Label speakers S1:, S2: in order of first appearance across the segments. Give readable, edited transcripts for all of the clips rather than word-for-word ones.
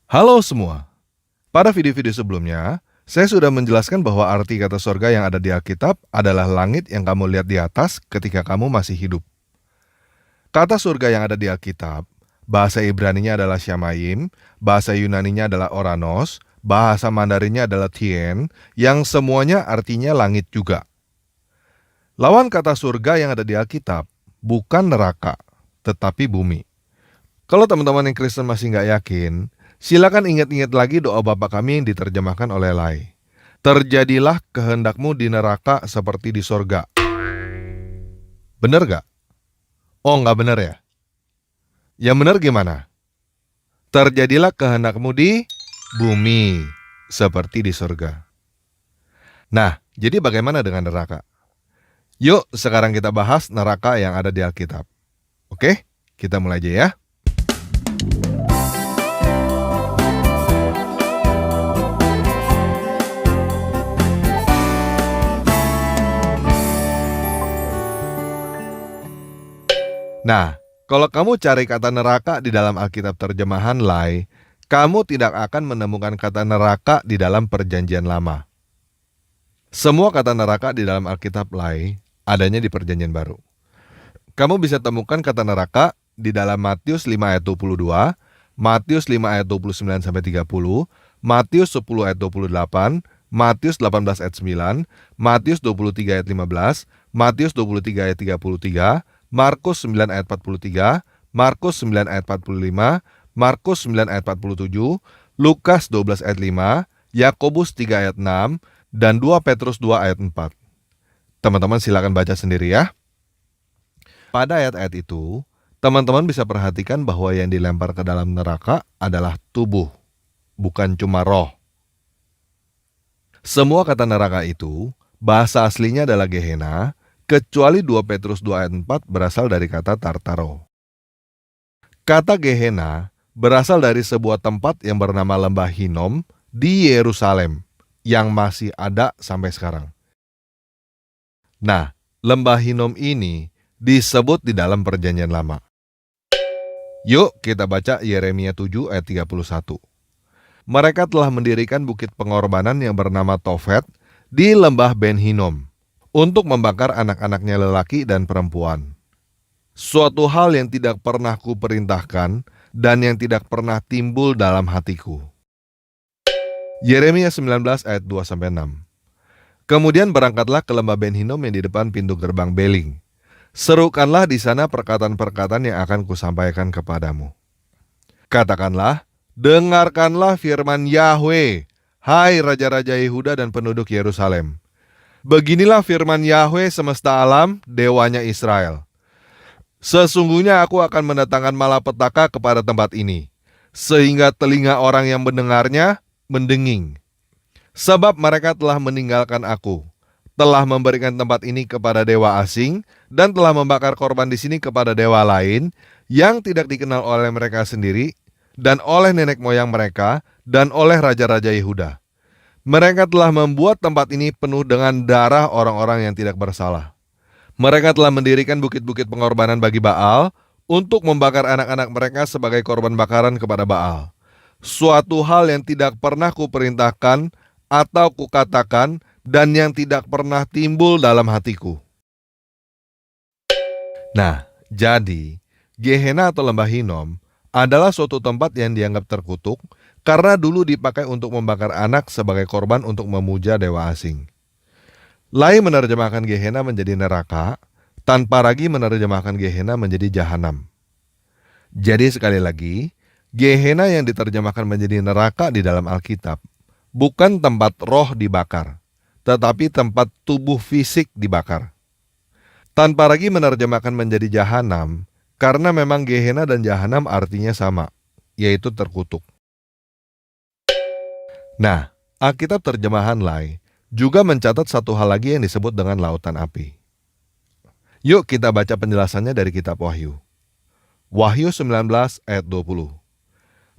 S1: Halo semua. Pada video-video sebelumnya, saya sudah menjelaskan bahwa arti kata surga yang ada di Alkitab adalah langit yang kamu lihat di atas ketika kamu masih hidup. Kata surga yang ada di Alkitab, bahasa Ibraninya adalah Shamayim, bahasa Yunaninya adalah Oranos, bahasa Mandarinnya adalah Tien, yang semuanya artinya langit juga. Lawan kata surga yang ada di Alkitab, bukan neraka, tetapi bumi. Kalau teman-teman yang Kristen masih nggak yakin, silakan ingat-ingat lagi doa Bapa kami yang diterjemahkan oleh Lai. Terjadilah kehendakmu di neraka seperti di sorga. Bener gak? Oh, nggak bener ya? Yang bener gimana? Terjadilah kehendakmu di bumi seperti di sorga. Nah, jadi bagaimana dengan neraka? Yuk, sekarang kita bahas neraka yang ada di Alkitab. Oke, kita mulai aja ya. Nah, kalau kamu cari kata neraka di dalam Alkitab terjemahan Lai, kamu tidak akan menemukan kata neraka di dalam Perjanjian Lama. Semua kata neraka di dalam Alkitab Lai adanya di Perjanjian Baru. Kamu bisa temukan kata neraka di dalam Matius 5 ayat 22, Matius 5 ayat 29 sampai 30, Matius 10 ayat 28, Matius 18 ayat 9, Matius 23 ayat 15, Matius 23 ayat 33, Markus 9 ayat 43, Markus 9 ayat 45, Markus 9 ayat 47, Lukas 12 ayat 5, Yakobus 3 ayat 6, dan 2 Petrus 2 ayat 4. Teman-teman silakan baca sendiri ya. Pada ayat-ayat itu, teman-teman bisa perhatikan bahwa yang dilempar ke dalam neraka adalah tubuh, bukan cuma roh. Semua kata neraka itu, bahasa aslinya adalah Gehenna, kecuali 2 Petrus 2 ayat 4 berasal dari kata Tartaro. Kata Gehenna berasal dari sebuah tempat yang bernama Lembah Hinnom di Yerusalem, yang masih ada sampai sekarang. Nah, Lembah Hinnom ini disebut di dalam Perjanjian Lama. Yuk kita baca Yeremia 7 ayat 31. Mereka telah mendirikan bukit pengorbanan yang bernama Tofet di Lembah Ben Hinnom untuk membakar anak-anaknya lelaki dan perempuan. Suatu hal yang tidak pernah kuperintahkan dan yang tidak pernah timbul dalam hatiku. Yeremia 19 ayat 2-6. Kemudian berangkatlah ke lembah Ben Hinnom yang di depan pintu gerbang Beling. Serukanlah di sana perkataan-perkataan yang akan kusampaikan kepadamu. Katakanlah, dengarkanlah firman Yahweh, hai raja-raja Yehuda dan penduduk Yerusalem. Beginilah firman Yahweh semesta alam, dewanya Israel. Sesungguhnya aku akan mendatangkan malapetaka kepada tempat ini, sehingga telinga orang yang mendengarnya mendenging. Sebab mereka telah meninggalkan aku, telah memberikan tempat ini kepada dewa asing, dan telah membakar korban di sini kepada dewa lain, yang tidak dikenal oleh mereka sendiri, dan oleh nenek moyang mereka, dan oleh raja-raja Yehuda. Mereka telah membuat tempat ini penuh dengan darah orang-orang yang tidak bersalah. Mereka telah mendirikan bukit-bukit pengorbanan bagi Baal untuk membakar anak-anak mereka sebagai korban bakaran kepada Baal. Suatu hal yang tidak pernah kuperintahkan atau kukatakan dan yang tidak pernah timbul dalam hatiku. Nah, jadi Gehenna atau Lembah Hinnom adalah suatu tempat yang dianggap terkutuk karena dulu dipakai untuk membakar anak sebagai korban untuk memuja dewa asing. Lai menerjemahkan Gehenna menjadi neraka, tanpa Ragi menerjemahkan Gehenna menjadi jahanam. Jadi sekali lagi, Gehenna yang diterjemahkan menjadi neraka di dalam Alkitab bukan tempat roh dibakar, tetapi tempat tubuh fisik dibakar. Tanpa Ragi menerjemahkan menjadi jahanam karena memang Gehenna dan jahanam artinya sama, yaitu terkutuk. Nah, Alkitab terjemahan Lai juga mencatat satu hal lagi yang disebut dengan lautan api. Yuk kita baca penjelasannya dari kitab Wahyu. Wahyu 19 ayat 20.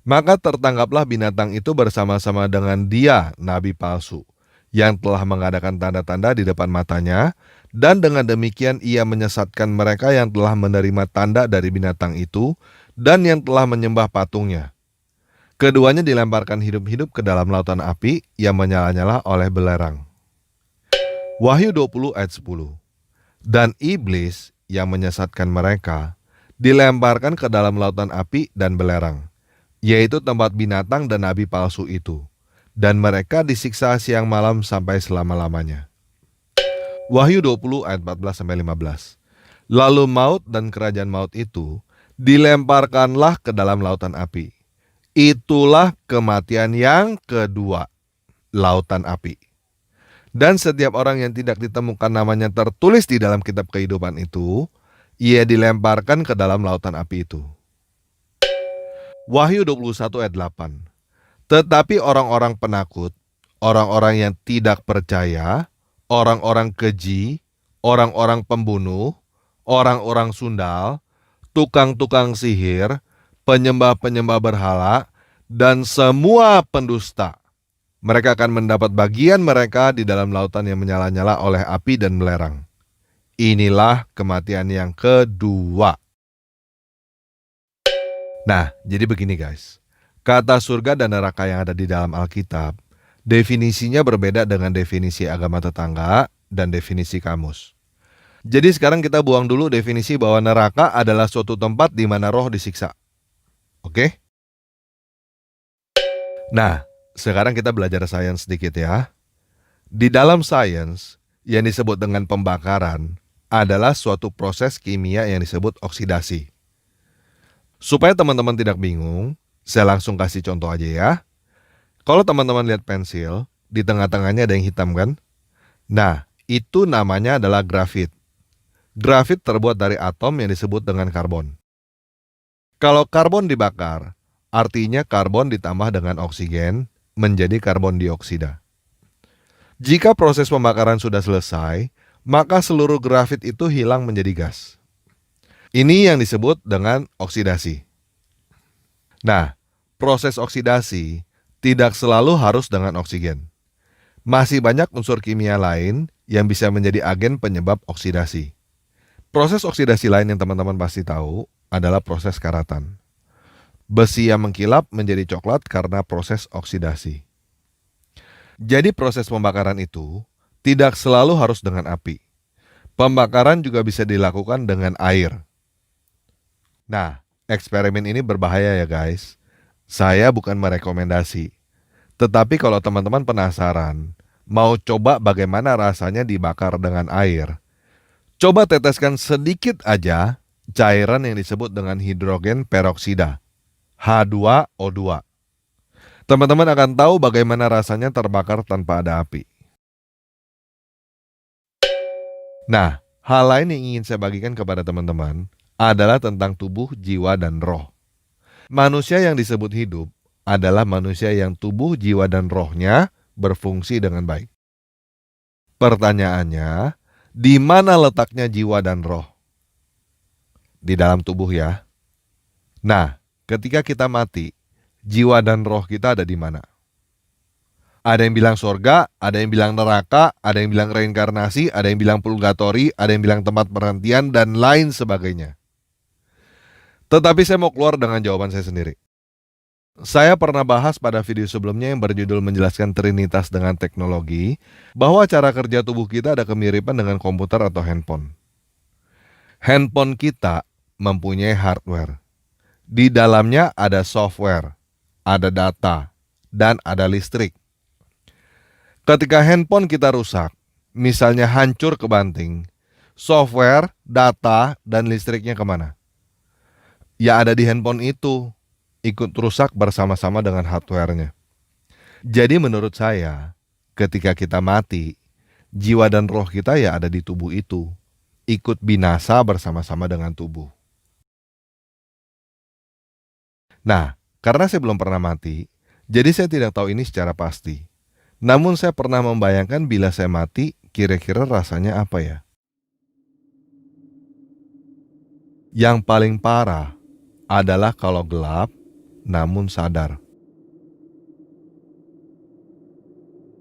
S1: Maka tertangkaplah binatang itu bersama-sama dengan dia, nabi palsu, yang telah mengadakan tanda-tanda di depan matanya, dan dengan demikian ia menyesatkan mereka yang telah menerima tanda dari binatang itu, dan yang telah menyembah patungnya. Keduanya dilemparkan hidup-hidup ke dalam lautan api yang menyala-nyala oleh belerang. Wahyu 20 ayat 10. Dan iblis yang menyesatkan mereka dilemparkan ke dalam lautan api dan belerang, yaitu tempat binatang dan nabi palsu itu. Dan mereka disiksa siang malam sampai selama-lamanya. Wahyu 20 ayat 14-15. Lalu maut dan kerajaan maut itu dilemparkanlah ke dalam lautan api. Itulah kematian yang kedua, lautan api. Dan setiap orang yang tidak ditemukan namanya tertulis di dalam kitab kehidupan itu, ia dilemparkan ke dalam lautan api itu. Wahyu 21 ayat 8. Tetapi orang-orang penakut, orang-orang yang tidak percaya, orang-orang keji, orang-orang pembunuh, orang-orang sundal, tukang-tukang sihir, penyembah-penyembah berhala, dan semua pendusta, mereka akan mendapat bagian mereka di dalam lautan yang menyala-nyala oleh api dan belerang. Inilah kematian yang kedua. Nah, jadi begini guys. Kata surga dan neraka yang ada di dalam Alkitab, definisinya berbeda dengan definisi agama tetangga dan definisi kamus. Jadi sekarang kita buang dulu definisi bahwa neraka adalah suatu tempat di mana roh disiksa. Oke? Nah, sekarang kita belajar sains sedikit ya. Di dalam sains, yang disebut dengan pembakaran adalah suatu proses kimia yang disebut oksidasi. Supaya teman-teman tidak bingung, saya langsung kasih contoh aja ya. Kalau teman-teman lihat pensil, di tengah-tengahnya ada yang hitam kan? Nah, itu namanya adalah grafit. Grafit terbuat dari atom yang disebut dengan karbon. Kalau karbon dibakar, artinya karbon ditambah dengan oksigen menjadi karbon dioksida. Jika proses pembakaran sudah selesai, maka seluruh grafit itu hilang menjadi gas. Ini yang disebut dengan oksidasi. Nah, proses oksidasi tidak selalu harus dengan oksigen. Masih banyak unsur kimia lain yang bisa menjadi agen penyebab oksidasi. Proses oksidasi lain yang teman-teman pasti tahu adalah proses karatan. Besi yang mengkilap menjadi coklat karena proses oksidasi. Jadi proses pembakaran itu tidak selalu harus dengan api. Pembakaran juga bisa dilakukan dengan air. Nah, eksperimen ini berbahaya ya guys. Saya bukan merekomendasi. Tetapi kalau teman-teman penasaran, mau coba bagaimana rasanya dibakar dengan air, coba teteskan sedikit aja cairan yang disebut dengan hidrogen peroksida, H2O2. Teman-teman akan tahu bagaimana rasanya terbakar tanpa ada api. Nah, hal lain yang ingin saya bagikan kepada teman-teman adalah tentang tubuh, jiwa, dan roh. Manusia yang disebut hidup adalah manusia yang tubuh, jiwa, dan rohnya berfungsi dengan baik. Pertanyaannya, di mana letaknya jiwa dan roh? Di dalam tubuh ya. Nah, ketika kita mati, jiwa dan roh kita ada di mana? Ada yang bilang surga, ada yang bilang neraka, ada yang bilang reinkarnasi, ada yang bilang purgatori, ada yang bilang tempat perhentian, dan lain sebagainya. Tetapi saya mau keluar dengan jawaban saya sendiri. Saya pernah bahas pada video sebelumnya yang berjudul menjelaskan Trinitas dengan teknologi, bahwa cara kerja tubuh kita ada kemiripan dengan komputer atau handphone. Handphone kita mempunyai hardware. Di dalamnya ada software, ada data, dan ada listrik. Ketika handphone kita rusak, misalnya hancur kebanting, software, data, dan listriknya kemana? Ya ada di handphone itu, ikut rusak bersama-sama dengan hardware-nya. Jadi menurut saya, ketika kita mati, jiwa dan roh kita ya ada di tubuh itu, ikut binasa bersama-sama dengan tubuh. Nah, karena saya belum pernah mati, jadi saya tidak tahu ini secara pasti. Namun saya pernah membayangkan bila saya mati, kira-kira rasanya apa ya? Yang paling parah adalah kalau gelap, namun sadar.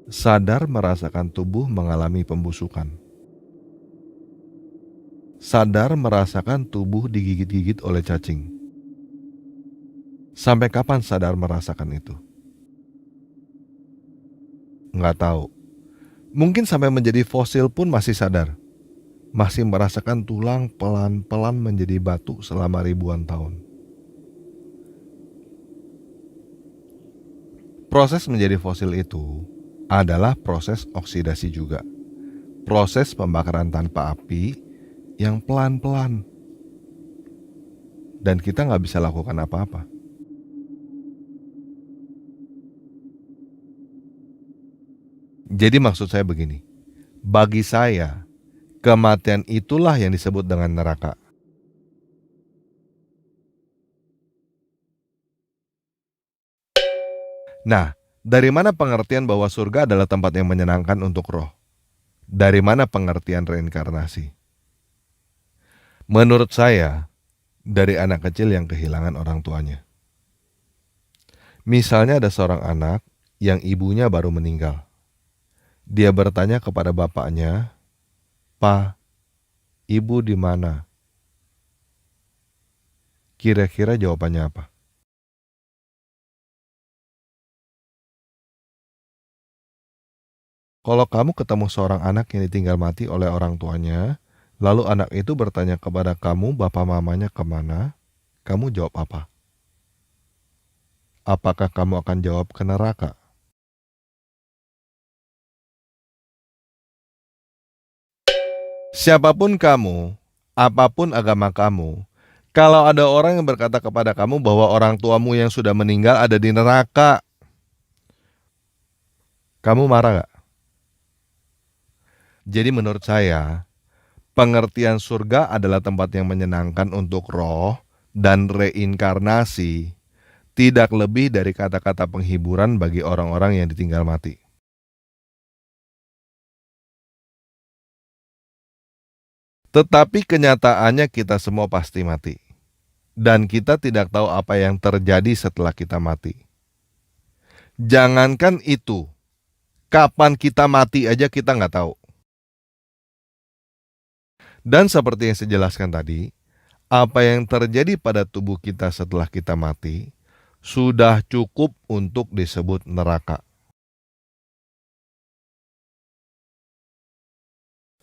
S1: Sadar merasakan tubuh mengalami pembusukan. Sadar merasakan tubuh digigit-gigit oleh cacing. Sampai kapan sadar merasakan itu? Nggak tahu. Mungkin sampai menjadi fosil pun masih sadar. Masih merasakan tulang pelan-pelan menjadi batu selama ribuan tahun. Proses menjadi fosil itu adalah proses oksidasi juga. Proses pembakaran tanpa api yang pelan-pelan. Dan kita nggak bisa lakukan apa-apa. Jadi maksud saya begini, bagi saya, kematian itulah yang disebut dengan neraka. Nah, dari mana pengertian bahwa surga adalah tempat yang menyenangkan untuk roh? Dari mana pengertian reinkarnasi? Menurut saya, dari anak kecil yang kehilangan orang tuanya. Misalnya ada seorang anak yang ibunya baru meninggal. Dia bertanya kepada bapaknya, "Pa, ibu di mana?" Kira-kira jawabannya apa? Kalau kamu ketemu seorang anak yang ditinggal mati oleh orang tuanya, lalu anak itu bertanya kepada kamu bapak mamanya kemana, kamu jawab apa? Apakah kamu akan jawab ke neraka? Siapapun kamu, apapun agama kamu, kalau ada orang yang berkata kepada kamu bahwa orang tuamu yang sudah meninggal ada di neraka, kamu marah gak? Jadi menurut saya, pengertian surga adalah tempat yang menyenangkan untuk roh dan reinkarnasi, tidak lebih dari kata-kata penghiburan bagi orang-orang yang ditinggal mati. Tetapi kenyataannya kita semua pasti mati. Dan kita tidak tahu apa yang terjadi setelah kita mati. Jangankan itu, kapan kita mati aja kita nggak tahu. Dan seperti yang saya jelaskan tadi, apa yang terjadi pada tubuh kita setelah kita mati sudah cukup untuk disebut neraka.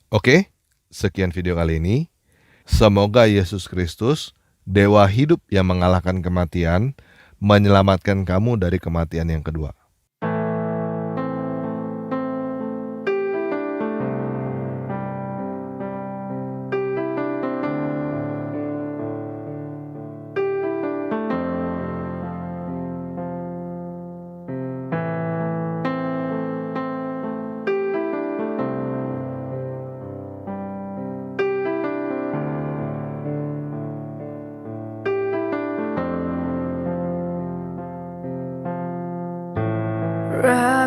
S1: Oke, sekian video kali ini. Semoga Yesus Kristus, Dewa hidup yang mengalahkan kematian, menyelamatkan kamu dari kematian yang kedua.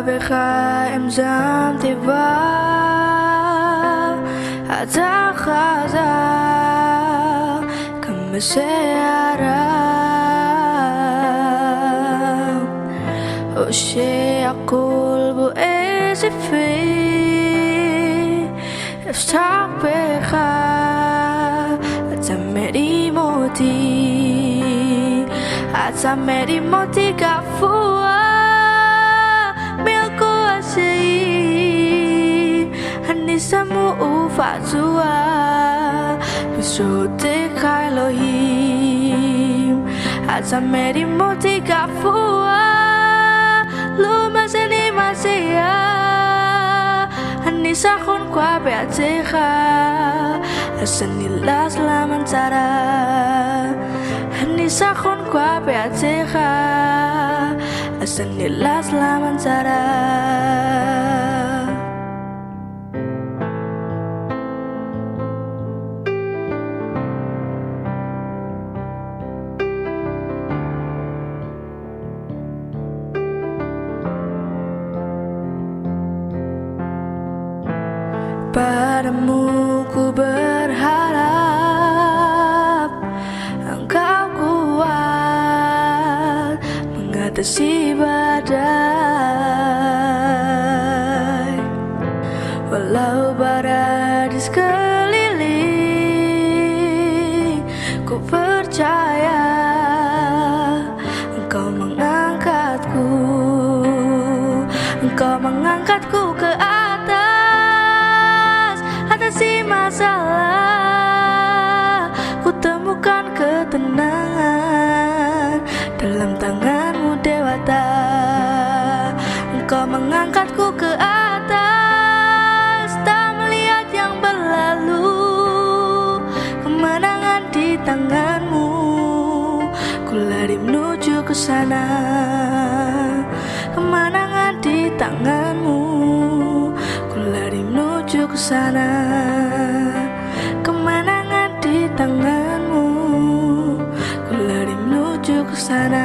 S2: بك امزام تبا أتخذا كم سيارة وشي أقول بأسفي افتح بك أتمري موتي كفوا Hanisamu ufazua Bisote Elohim Azameri moti kafua Lumaseni masaya Hanisakon kwa beateha Asanilas lamantara Hanisakon kwa beateha Asanilas lamantara Padamu ku berharap Engkau kuat mengatasi badai Walau badai di sekeliling Ku percaya Engkau mengangkatku ke atas, atasi masalah. Ku temukan ketenangan dalam tanganmu dewata. Engkau mengangkatku ke atas, tak melihat yang berlalu. Kemenangan di tanganmu, ku lari menuju ke sana. Kemenangan di tanganmu, ku lari menuju ke sana. Kemenangan di tanganmu, ku lari menuju ke sana.